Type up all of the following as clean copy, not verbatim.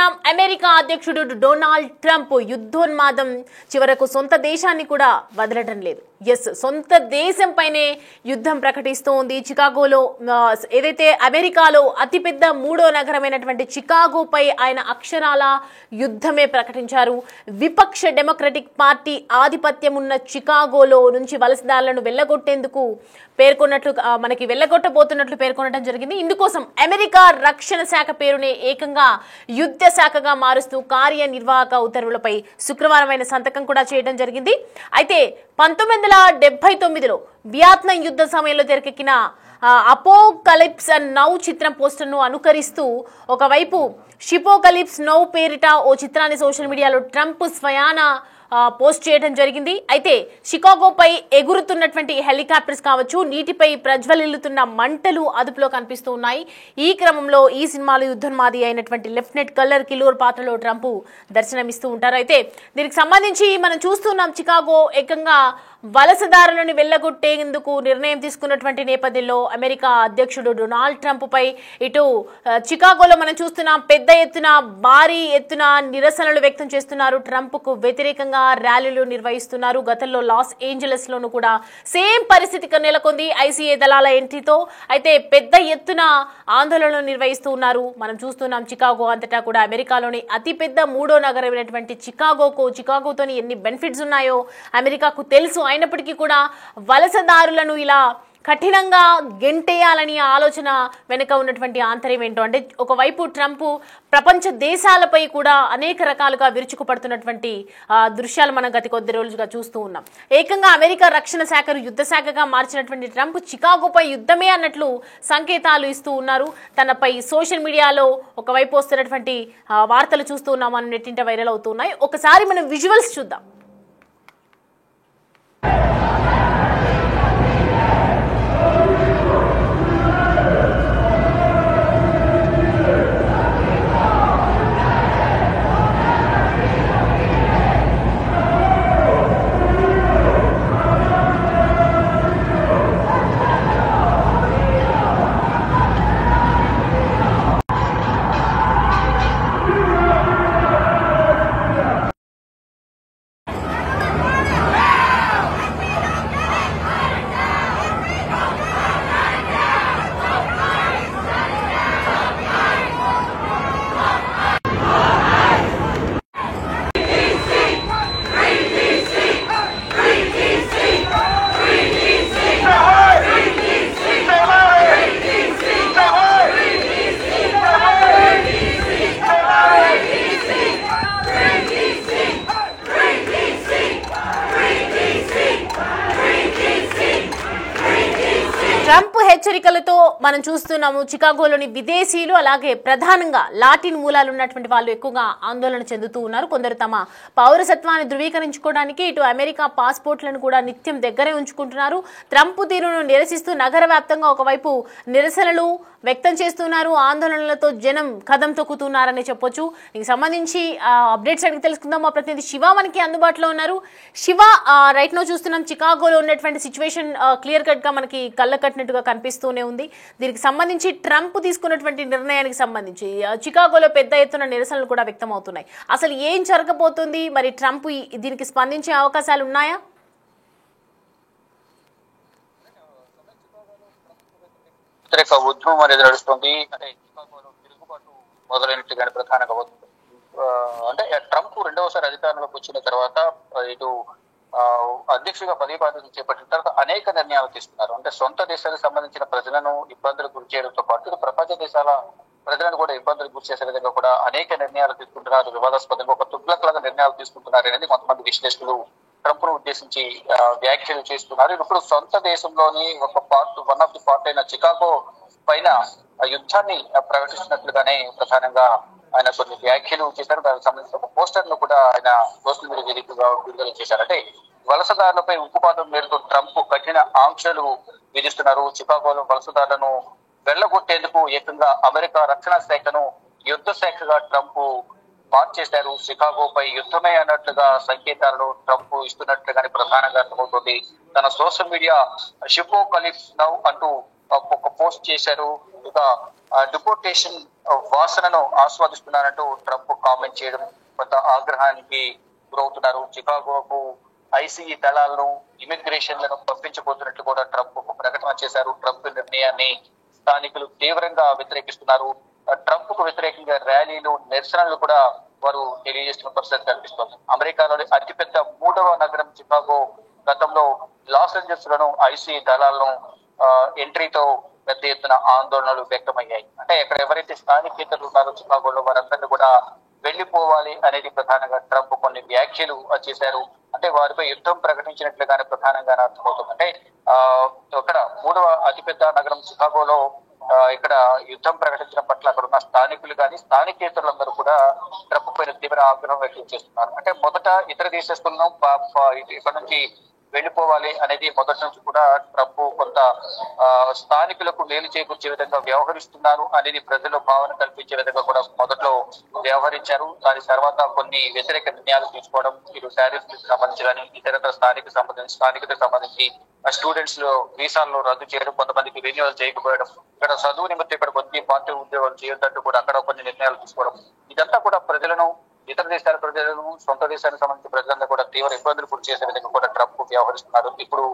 చూస్తున్నాం అమెరికా అధ్యక్షుడు Donald Trump యుద్ధోన్మాదం చివరకు సొంత దేశాన్ని కూడా వదలటం లేదు. సొంత దేశంపైనే యుద్ధం ప్రకటిస్తూ ఉంది. చికాగోలో ఏదైతే అమెరికాలో అతిపెద్ద మూడో నగరమైనటువంటి చికాగోపై ఆయన అక్షరాల యుద్ధమే ప్రకటించారు. విపక్ష డెమోక్రటిక్ పార్టీ ఆధిపత్యం ఉన్న చికాగోలో నుంచి వలసదారులను వెళ్ళగొట్టేందుకు వెళ్ళగొట్టబోతున్నట్లు పేర్కొనడం జరిగింది. ఇందుకోసం అమెరికా రక్షణ శాఖ పేరునే ఏకంగా యుద్ధ శాఖగా మారుస్తూ కార్యనిర్వాహక ఉత్తర్వులపై శుక్రవారం ఆయన సంతకం కూడా చేయడం జరిగింది. అయితే 1979లో వియత్నాం యుద్ధ సమయంలో తెరకెక్కిన అపోకలిప్స్ నౌ చిత్రం పోస్టర్ను అనుకరిస్తూ ఒకవైపు షిపోకలిప్స్ నౌ పేరిట ఓ చిత్రాన్ని సోషల్ మీడియాలో ట్రంప్ స్వయాన పోస్ట్ చేయడం జరిగింది. అయితే షికాగోపై ఎగురుతున్నటువంటి హెలికాప్టర్స్ కావచ్చు, నీటిపై ప్రజ్వలిల్లుతున్న మంటలు అదుపులో కనిపిస్తూ ఉన్నాయి. ఈ క్రమంలో ఈ సినిమాలో యుద్ధోన్మాది అయినటువంటి లెఫ్టినెంట్ కల్లర్ కిలోర్ పాత్రలో ట్రంప్ దర్శనమిస్తూ ఉంటారు. అయితే దీనికి సంబంధించి మనం చూస్తున్నాం, చికాగో ఏకంగా వలసదారులను వెళ్ళగొట్టేందుకు నిర్ణయం తీసుకున్నటువంటి నేపథ్యంలో అమెరికా అధ్యక్షుడు డొనాల్డ్ ట్రంప్ పై ఇటు చికాగోలో మనం చూస్తున్నాం భారీ ఎత్తున నిరసనలు వ్యక్తం చేస్తున్నారు. ట్రంప్ కు వ్యతిరేకంగా ర్యాలీలు నిర్వహిస్తున్నారు. గతంలో లాస్ ఏంజలస్ లోను కూడా సేమ్ పరిస్థితి నెలకొంది ఐసీఏ దళాల ఎంట్రీతో. అయితే పెద్ద ఎత్తున ఆందోళనలు నిర్వహిస్తూ ఉన్నారు. మనం చూస్తున్నాం చికాగో అంతటా కూడా అమెరికాలోని అతిపెద్ద మూడో నగరమైనటువంటి చికాగోతోని ఎన్ని బెనిఫిట్స్ ఉన్నాయో అమెరికాకు తెలుసు. అయినప్పటికీ కూడా వలసదారులను ఇలా కఠినంగా గెంటేయాలని ఆలోచన వెనుక ఉన్నటువంటి ఆంతర్యం ఏంటో అంటే, ఒకవైపు ట్రంప్ ప్రపంచ దేశాలపై కూడా అనేక రకాలుగా విరుచుకుపడుతున్నటువంటి దృశ్యాలు మనం గత కొద్ది రోజులుగా చూస్తూ ఉన్నాం. ఏకంగా అమెరికా రక్షణ శాఖను యుద్ధ శాఖగా మార్చినటువంటి ట్రంప్ చికాగోపై యుద్ధమే అన్నట్లు సంకేతాలు ఇస్తూ ఉన్నారు. తనపై సోషల్ మీడియాలో ఒకవైపు వస్తున్నటువంటి వార్తలు చూస్తూ ఉన్నాం, మనం నెట్టింట వైరల్ అవుతున్నాయి. ఒకసారి మనం విజువల్స్ చూద్దాం. ట్రంప్ హెచ్చరికలతో మనం చూస్తున్నాము చికాగోలోని విదేశీయులు, అలాగే ప్రధానంగా లాటిన్ మూలాలు ఉన్నటువంటి వాళ్ళు ఎక్కువగా ఆందోళన చెందుతూ ఉన్నారు. కొందరు తమ పౌరసత్వాన్ని ధృవీకరించుకోవడానికి ఇటు అమెరికా పాస్పోర్ట్లను కూడా నిత్యం దగ్గరే ఉంచుకుంటున్నారు. ట్రంప్ తీరును నిరసిస్తూ నగర వ్యాప్తంగా ఒకవైపు నిరసనలు వ్యక్తం చేస్తున్నారు. ఆందోళనలతో జనం కదం తొక్కుతున్నారని చెప్పొచ్చు. దీనికి సంబంధించి అప్డేట్స్ అడిగి తెలుసుకుందాం. మా ప్రతినిధి శివ మనకి అందుబాటులో ఉన్నారు. శివ, రైట్ నో చూస్తున్నాం చికాగోలో ఉన్నటువంటి సిచ్యువేషన్ క్లియర్ కట్ గా మనకి కళ్ళ కట్టినట్టుగా కనిపిస్తూనే ఉంది. దీనికి సంబంధించి ట్రంప్ తీసుకున్నటువంటి నిర్ణయానికి సంబంధించి చికాగోలో పెద్ద ఎత్తున నిరసనలు కూడా వ్యక్తం అవుతున్నాయి. అసలు ఏం జరగబోతుంది, మరి ట్రంప్ దీనికి స్పందించే అవకాశాలు ఉన్నాయా? ఉద్యమం అనేది నడుస్తుంది. అంటే చికాగోలో తిరుగుబాటు మొదలైనట్టుగానే ప్రధానంగా అంటే ట్రంప్ రెండవసారి అధికారంలోకి వచ్చిన తర్వాత ఇటు అధ్యక్షుడిగా పదవి బాధ్యతలు చేపట్టిన తర్వాత అనేక నిర్ణయాలు తీసుకున్నారు. అంటే సొంత దేశానికి సంబంధించిన ప్రజలను ఇబ్బందులకు గురి చేయడంతో పాటు ప్రపంచ దేశాల ప్రజలను కూడా ఇబ్బందులకు గురి చేసే విధంగా కూడా అనేక నిర్ణయాలు తీసుకుంటున్నారు. వివాదాస్పదంగా ఒక తుగ్లక్ లాగా నిర్ణయాలు తీసుకుంటున్నారు అనేది కొంతమంది విశ్లేషకులు ట్రంప్ ను ఉద్దేశించి వ్యాఖ్యలు చేస్తున్నారు. ఇప్పుడు సొంత దేశంలోని ఒక వన్ ఆఫ్ ది పార్ట్ అయిన చికాగో పైన యుద్ధాన్ని ప్రకటిస్తున్నట్లుగానే ప్రధానంగా ఆయన కొన్ని వ్యాఖ్యలు చేశారు. దానికి సంబంధించిన ఒక పోస్టర్ ను కూడా ఆయన సోషల్ మీడియా వేదికగా విడుదల చేశారు. అంటే వలసదారులపై ఉక్కుపాతం మేరకు ట్రంప్ కఠిన ఆంక్షలు విధిస్తున్నారు. చికాగోలో వలసదారులను వెళ్లగొట్టేందుకు ఏకంగా అమెరికా రక్షణ శాఖను యుద్ధ శాఖగా ట్రంప్ మార్చేశారు. చికాగోపై యుద్ధమే అన్నట్లుగా సంకేతాలను ట్రంప్ ఇస్తున్నట్లుగానే ప్రధానంగా అర్థమవుతుంది. తన సోషల్ మీడియా షిపోకలిప్స్ నౌ అంటూ ఒక పోస్ట్ చేశారు. ఇక డిపోర్టేషన్ వాసనను ఆస్వాదిస్తున్నారంటూ ట్రంప్ కామెంట్ చేయడం కొంత ఆగ్రహానికి గురవుతున్నారు. చికాగోకు ఐసీఈ దళాలను ఇమిగ్రేషన్లను పంపించబోతున్నట్లు కూడా ట్రంప్ ఒక ప్రకటన చేశారు. ట్రంప్ నిర్ణయాన్ని స్థానికులు తీవ్రంగా వ్యతిరేకిస్తున్నారు. ట్రంప్ కు వ్యతిరేకంగా ర్యాలీలు, నిరసనలు కూడా వారు తెలియజేస్తున్న పరిస్థితి కనిపిస్తోంది. అమెరికాలోని అతిపెద్ద 3వ నగరం చికాగో గతంలో లాస్ ఏంజల్స్ లను ఐసీఈ దళాలను ఎంట్రీతో పెద్ద ఎత్తున ఆందోళనలు వ్యక్తమయ్యాయి. అంటే ఇక్కడ ఎవరైతే స్థానికేతరులు ఉన్నారో చికాగోలో వారందరినీ కూడా వెళ్లిపోవాలి అనేది ప్రధానంగా ట్రంప్ కొన్ని వ్యాఖ్యలు చేశారు. అంటే వారిపై యుద్ధం ప్రకటించినట్లుగానే ప్రధానంగా అర్థమవుతుంది. అంటే ఇక్కడ 3వ అతిపెద్ద నగరం చికాగోలో ఇక్కడ యుద్ధం ప్రకటించడం పట్ల అక్కడ ఉన్న స్థానికులు కానీ స్థానికేతరులందరూ కూడా ట్రంప్ పైన తీవ్ర ఆగ్రహం వ్యక్తం చేస్తున్నారు. అంటే మొదట ఇతర దేశస్తులను ఇక్కడ నుంచి వెళ్లిపోవాలి అనేది మొదటి నుంచి కూడా ట్రంప్ కొంత స్థానికులకు మేలు చేకూర్చే విధంగా వ్యవహరిస్తున్నారు అనేది ప్రజలు భావన కల్పించే విధంగా కూడా మొదట్లో వ్యవహరించారు. దాని తర్వాత కొన్ని వ్యతిరేక నిర్ణయాలు తీసుకోవడం, ఇటు టారిఫ్లకు సంబంధించి కానీ ఇతర స్థానికతకు సంబంధించి స్టూడెంట్స్ లో వీసాలను రద్దు చేయడం, కొంతమందికి రెన్యువల్ చేయకపోవడం, ఇక్కడ చదువు నిమిత్తం ఇక్కడ కొన్ని పార్టీ ఉద్యోగాలు చేయొద్దంటూ కూడా అక్కడ కొన్ని నిర్ణయాలు తీసుకోవడం, ఇదంతా కూడా ప్రజలను, ఇతర దేశాల ప్రజలను, సొంత దేశానికి సంబంధించిన ప్రజలందరూ కూడా తీవ్ర ఇబ్బందులు గురి చేసే విధంగా కూడా ట్రంప్ వ్యవహరిస్తున్నారు. ఇప్పుడు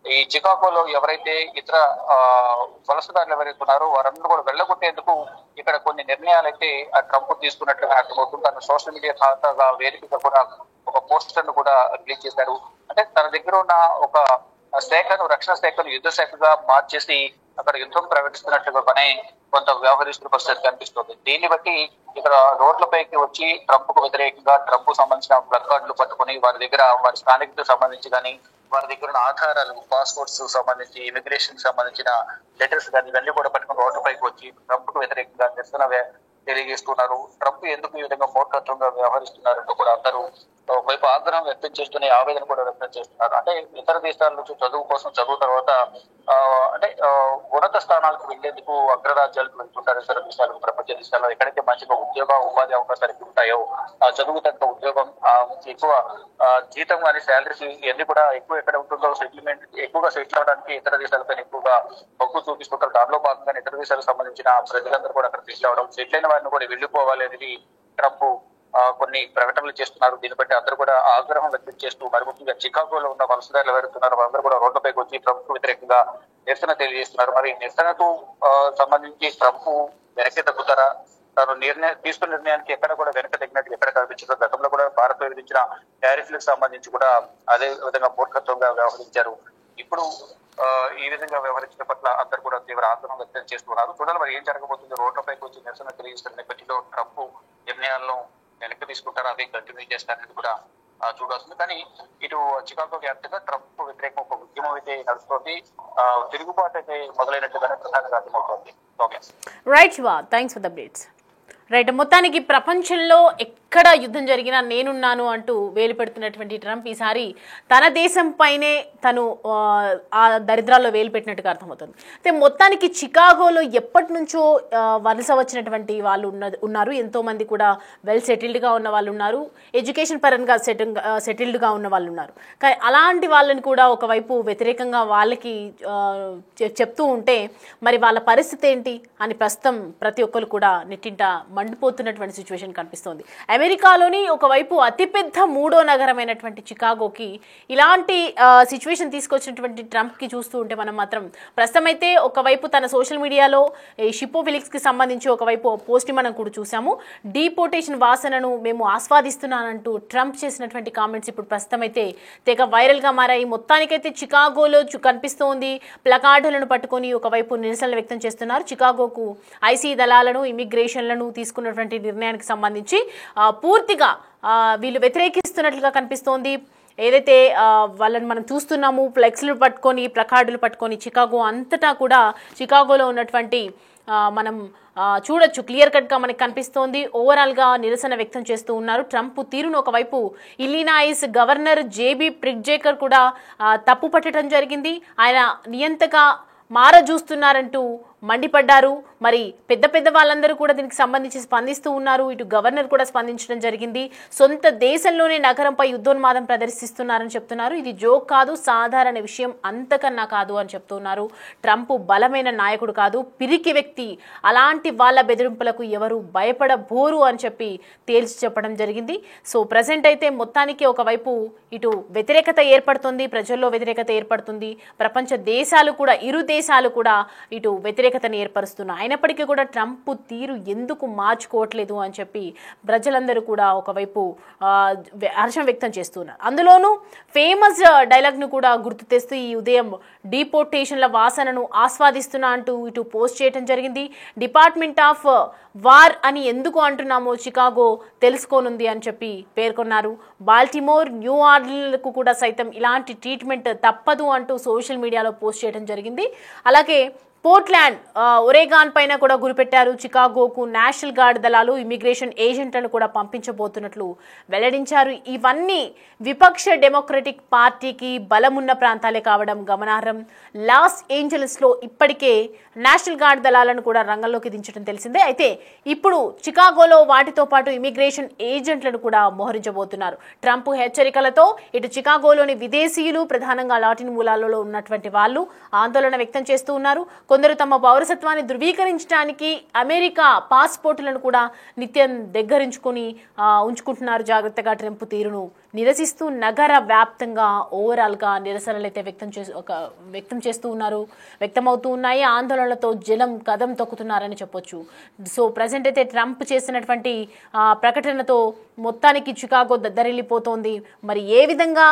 ఈ చికాగోలో ఎవరైతే ఇతర వలసదారులు ఎవరైతే ఉన్నారో వారందరూ కూడా వెళ్ళగొట్టేందుకు ఇక్కడ కొన్ని నిర్ణయాలు అయితే ఆ ట్రంప్ తీసుకున్నట్లుగా అర్థమవుతుంది. తన సోషల్ మీడియా ఖాతాగా వేదికగా కూడా ఒక పోస్టర్ ను కూడా రిలీజ్ చేశారు. అంటే తన దగ్గర ఉన్న ఒక శాఖను, రక్షణ శాఖను యుద్ధ శాఖగా మార్చేసి అక్కడ యుద్ధం ప్రకటిస్తున్నట్లుగా పనే కొంత వ్యవహరిస్తున్న పరిస్థితి కనిపిస్తుంది. దీన్ని బట్టి ఇక్కడ రోడ్లపైకి వచ్చి ట్రంప్ కు వ్యతిరేకంగా ట్రంప్ సంబంధించిన ప్లకార్డులు పట్టుకుని వారి దగ్గర వారి స్థానికతకు సంబంధించి కానీ వారి దగ్గర ఉన్న ఆధారాలు, పాస్పోర్ట్స్ సంబంధించి, ఇమిగ్రేషన్ సంబంధించిన లెటర్స్ కానీ ఇవన్నీ కూడా పట్టుకుని రోడ్లపైకి వచ్చి ట్రంప్ కు వ్యతిరేకంగా నిరసన తెలియజేస్తున్నారు. ట్రంప్ ఎందుకు ఈ విధంగా మూర్ఖత్వంగా వ్యవహరిస్తున్నారంటూ కూడా అందరూ ఒకవైపు ఆగ్రహం వ్యక్తం చేస్తూనే ఆవేదన కూడా వ్యక్తం చేస్తున్నారు. అంటే ఇతర దేశాల నుంచి చదువు తర్వాత అంటే ఉన్నత స్థానాలకు వెళ్లేందుకు అగ్రరాజ్యాలకు వెళ్తుంటారు ఇతర దేశాలకు, ప్రపంచ దేశాల్లో ఎక్కడైతే మంచిగా ఉపాధి అవకాశాలు ఉంటాయో, ఆ చదువు తగ్గ ఉద్యోగం, ఎక్కువ జీతం కానీ శాలరీస్ ఇవన్నీ కూడా ఎక్కువ ఎక్కడ ఉంటుందో ఎక్కువగా సెటిల్ అవడానికి ఇతర దేశాలపైన ఎక్కువగా మొగ్గు చూపిస్తుంటారు. దానిలో భాగంగా ఇతర దేశాలకు సంబంధించిన ప్రజలందరూ కూడా అక్కడ సెటిల్ అవడం, సెటిల్ అయిన వారిని కూడా వెళ్లిపోవాలి అనేది ట్రంప్ కొన్ని ప్రకటనలు చేస్తున్నారు. దీన్ని బట్టి అందరూ కూడా ఆగ్రహం వ్యక్తం చేస్తూ మరి ముఖ్యంగా చికాగోలో ఉన్న వలసదారులు ఎవరుతున్నారు వాళ్ళందరూ కూడా రోడ్లపైకి వచ్చి ట్రంప్ వ్యతిరేకంగా నిరసన తెలియజేస్తున్నారు. మరి నిరసనకు సంబంధించి ట్రంప్ వెనక్కి తగ్గుతారా? తాను తీసుకున్న నిర్ణయానికి ఎక్కడ కూడా వెనక తగ్గినట్టు ఎక్కడ కనిపించదు. గతంలో కూడా భారత్ విధించిన టారిఫ్లకు సంబంధించి కూడా అదే విధంగా మూర్ఖత్వంగా వ్యవహరించారు. ఇప్పుడు ఈ విధంగా వ్యవహరించిన పట్ల అందరూ కూడా తీవ్ర ఆగ్రహం వ్యక్తం చేస్తున్నారు. చూడాలి మరి ఏం జరగబోతుంది. రోడ్లపైకి వచ్చి నిరసన తెలియజేస్తున్న నేపథ్యంలో ట్రంప్ నిర్ణయాలను వెనక్కి తీసుకుంటారు, అదే కంటిన్యూ చేస్తారని కూడా చూడాల్సింది. కానీ ఇటు చికాగో వ్యాప్తంగా ట్రంప్ వ్యతిరేకం ఒక ఉద్యమం అయితే నడుస్తుంది. తిరుగుబాటు అయితే మొదలైనట్టుగానే ప్రధానంగా అర్థమవుతుంది. Right Shiva, thanks for the updates. Right, మొత్తానికి ప్రపంచంలో ఎక్కడ యుద్ధం జరిగినా నేనున్నాను అంటూ వేలు పెడుతున్నటువంటి ట్రంప్ ఈసారి తన దేశం పైనే తను ఆ దరిద్రాల్లో వేలు పెట్టినట్టుగా అర్థమవుతుంది. అయితే మొత్తానికి చికాగోలో ఎప్పటి నుంచో వలస వచ్చినటువంటి వాళ్ళు ఉన్నారు. ఎంతోమంది కూడా వెల్ సెటిల్డ్గా ఉన్న వాళ్ళు ఉన్నారు, ఎడ్యుకేషన్ పరంగా సెటిల్డ్గా ఉన్న వాళ్ళు ఉన్నారు. కానీ అలాంటి వాళ్ళని కూడా ఒకవైపు వ్యతిరేకంగా వాళ్ళకి చెప్తూ ఉంటే మరి వాళ్ళ పరిస్థితి ఏంటి అని ప్రస్తుతం ప్రతి ఒక్కరు కూడా నెట్టింట మండిపోతున్నటువంటి సిచ్యువేషన్ కనిపిస్తోంది. అమెరికాలోని ఒకవైపు అతిపెద్ద 3వ నగరమైనటువంటి చికాగోకి ఇలాంటి సిచ్యువేషన్ తీసుకొచ్చినటువంటి ట్రంప్కి చూస్తూ ఉంటే మనం మాత్రం ప్రస్తుతం అయితే ఒకవైపు తన సోషల్ మీడియాలో షిప్పో ఫిలిక్స్కి సంబంధించి ఒకవైపు పోస్ట్ మనం కూడా చూసాము. డీపోర్టేషన్ వాసనను మేము ఆస్వాదిస్తున్నానంటూ ట్రంప్ చేసినటువంటి కామెంట్స్ ఇప్పుడు ప్రస్తుతం అయితే తెగ వైరల్గా మారాయి. మొత్తానికైతే చికాగోలో కనిపిస్తోంది ప్లకార్డులను పట్టుకొని ఒకవైపు నిరసనలు వ్యక్తం చేస్తున్నారు. చికాగోకు ఐసీ దళాలను, ఇమిగ్రేషన్లను తీసుకున్నటువంటి నిర్ణయానికి సంబంధించి పూర్తిగా వీళ్ళు వ్యతిరేకిస్తున్నట్లుగా కనిపిస్తోంది. ఏదైతే వాళ్ళని మనం చూస్తున్నాము ఫ్లెక్స్లు పట్టుకొని, ప్లకార్డులు పట్టుకొని చికాగో అంతటా కూడా చికాగోలో ఉన్నటువంటి మనం చూడొచ్చు, క్లియర్ కట్గా మనకి కనిపిస్తోంది. ఓవరాల్గా నిరసన వ్యక్తం చేస్తూ ఉన్నారు. ట్రంప్ తీరును ఒకవైపు ఇల్లినాయిస్ గవర్నర్ జేబీ ప్రిట్జేకర్ కూడా తప్పు పట్టడం జరిగింది. ఆయన నియంతగా మారజూస్తున్నారంటూ మండిపడ్డారు. మరి పెద్ద పెద్ద వాళ్ళందరూ కూడా దీనికి సంబంధించి స్పందిస్తూ ఉన్నారు. ఇటు గవర్నర్ కూడా స్పందించడం జరిగింది. సొంత దేశంలోనే నగరంపై యుద్ధోన్మాదం ప్రదర్శిస్తున్నారని చెప్తున్నారు. ఇది జోక్ కాదు, సాధారణ విషయం అంతకన్నా కాదు అని చెప్తున్నారు. ట్రంప్ బలమైన నాయకుడు కాదు, పిరికి వ్యక్తి. అలాంటి వాళ్ళ బెదిరింపులకు ఎవరు భయపడబోరు అని చెప్పి తేల్చి చెప్పడం జరిగింది. సో ప్రజెంట్ అయితే మొత్తానికి ఒకవైపు ఇటు వ్యతిరేకత ఏర్పడుతుంది, ప్రజల్లో వ్యతిరేకత ఏర్పడుతుంది. ప్రపంచ దేశాలు కూడా, ఇరు దేశాలు కూడా ఇటు వ్యతిరేకతను ఏర్పరుస్తున్నాయి. అయినప్పటికీ కూడా ట్రంప్ తీరు ఎందుకు మార్చుకోవట్లేదు అని చెప్పి ప్రజలందరూ కూడా ఒకవైపు హర్షం వ్యక్తం చేస్తున్నారు. అందులోనూ ఫేమస్ డైలాగ్ను కూడా గుర్తు తెస్తూ ఈ ఉదయం డిపోర్టేషన్ల వాసనను ఆస్వాదిస్తున్నా అంటూ ఇటు పోస్ట్ చేయడం జరిగింది. డిపార్ట్మెంట్ ఆఫ్ వార్ అని ఎందుకు అంటున్నామో చికాగో తెలుసుకోనుంది అని చెప్పి పేర్కొన్నారు. బాల్టిమోర్, న్యూ ఆర్లీన్లకు కూడా సైతం ఇలాంటి ట్రీట్మెంట్ తప్పదు అంటూ సోషల్ మీడియాలో పోస్ట్ చేయడం జరిగింది. అలాగే పోర్ట్లాండ్, ఒరేగాన్ పైన కూడా గురిపెట్టారు. చికాగోకు నేషనల్ గార్డ్ దళాలు ఇమిగ్రేషన్ ఏజెంట్లను కూడా పంపించబోతున్నట్లు వెల్లడించారు. ఇవన్నీ విపక్ష డెమోక్రటిక్ పార్టీకి బలమున్న ప్రాంతాలే కావడం గమనార్హం. లాస్ ఏంజలస్లో ఇప్పటికే నేషనల్ గార్డ్ దళాలను కూడా రంగంలోకి దించడం తెలిసిందే. అయితే ఇప్పుడు చికాగోలో వాటితో పాటు ఇమిగ్రేషన్ ఏజెంట్లను కూడా మోహరించబోతున్నారు. ట్రంప్ హెచ్చరికలతో ఇటు చికాగోలోని విదేశీయులు, ప్రధానంగా లాటిన్ మూలాలలో ఉన్నటువంటి వాళ్ళు ఆందోళన వ్యక్తం చేస్తూ ఉన్నారు. కొందరు తమ పౌరసత్వాన్ని ధృవీకరించడానికి అమెరికా పాస్పోర్టులను కూడా నిత్యం దగ్గరించుకొని ఉంచుకుంటున్నారు. జాగ్రత్తగా ట్రంప్ తీరును నిరసిస్తూ నగర వ్యాప్తంగా ఓవరాల్గా నిరసనలు అయితే వ్యక్తం చేస్తూ ఉన్నారు, వ్యక్తమవుతూ ఉన్నాయి. ఆందోళనలతో జనం కదం తొక్కుతున్నారని చెప్పొచ్చు. సో ప్రజెంట్ అయితే ట్రంప్ చేసినటువంటి ప్రకటనతో మొత్తానికి చికాగో దద్దరిల్లిపోతోంది. మరి ఏ విధంగా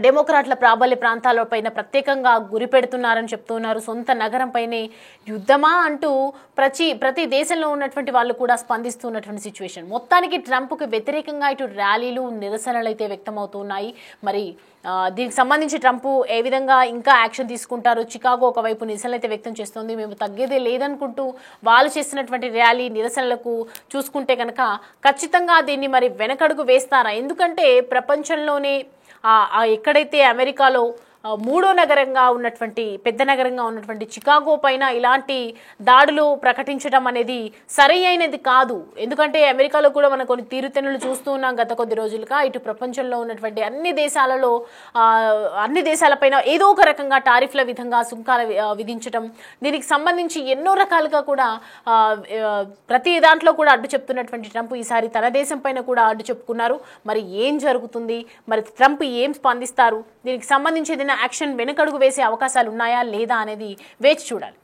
డెమోక్రాట్ల ప్రాబల్య ప్రాంతాలపైన ప్రత్యేకంగా గురిపెడుతున్నారని చెప్తున్నారు. సొంత నగరంపైనే యుద్ధమా అంటూ ప్రతి దేశంలో ఉన్నటువంటి వాళ్ళు కూడా స్పందిస్తున్నటువంటి సిచ్యువేషన్. మొత్తానికి ట్రంప్కి వ్యతిరేకంగా ఇటు ర్యాలీలు, నిరసనలు అయితే వ్యక్తమవుతున్నాయి. మరి దీనికి సంబంధించి ట్రంప్ ఏ విధంగా ఇంకా యాక్షన్ తీసుకుంటారు? చికాగో ఒకవైపు నిరసనలు అయితే వ్యక్తం చేస్తుంది. మేము తగ్గేదే లేదనుకుంటూ వాళ్ళు చేస్తున్నటువంటి ర్యాలీ, నిరసనలకు చూసుకుంటే కనుక ఖచ్చితంగా దీన్ని మరి వెనకడుగు వేస్తారా? ఎందుకంటే ప్రపంచంలోనే ఎక్కడైతే అమెరికాలో మూడో నగరంగా ఉన్నటువంటి, పెద్ద నగరంగా ఉన్నటువంటి చికాగో పైన ఇలాంటి దాడులు ప్రకటించడం అనేది సరి అయినది కాదు. ఎందుకంటే అమెరికాలో కూడా మనం కొన్ని తీరుతెన్నులు చూస్తూ ఉన్నాం గత కొద్ది రోజులుగా. ఇటు ప్రపంచంలో ఉన్నటువంటి అన్ని దేశాలపైన ఏదో ఒక రకంగా టారిఫ్ల విధంగా సుంకాలు విధించడం, దీనికి సంబంధించి ఎన్నో రకాలుగా కూడా ప్రతి దాంట్లో కూడా అడ్డు చెప్తున్నటువంటి ట్రంప్ ఈసారి తన దేశం పైన కూడా అడ్డు చెప్పుకున్నారు. మరి ఏం జరుగుతుంది? మరి ట్రంప్ ఏం స్పందిస్తారు? దీనికి సంబంధించి ఏదైనా యాక్షన్ వెనుకడుగు వేసే అవకాశాలు ఉన్నాయా లేదా అనేది వేచి చూడాలి.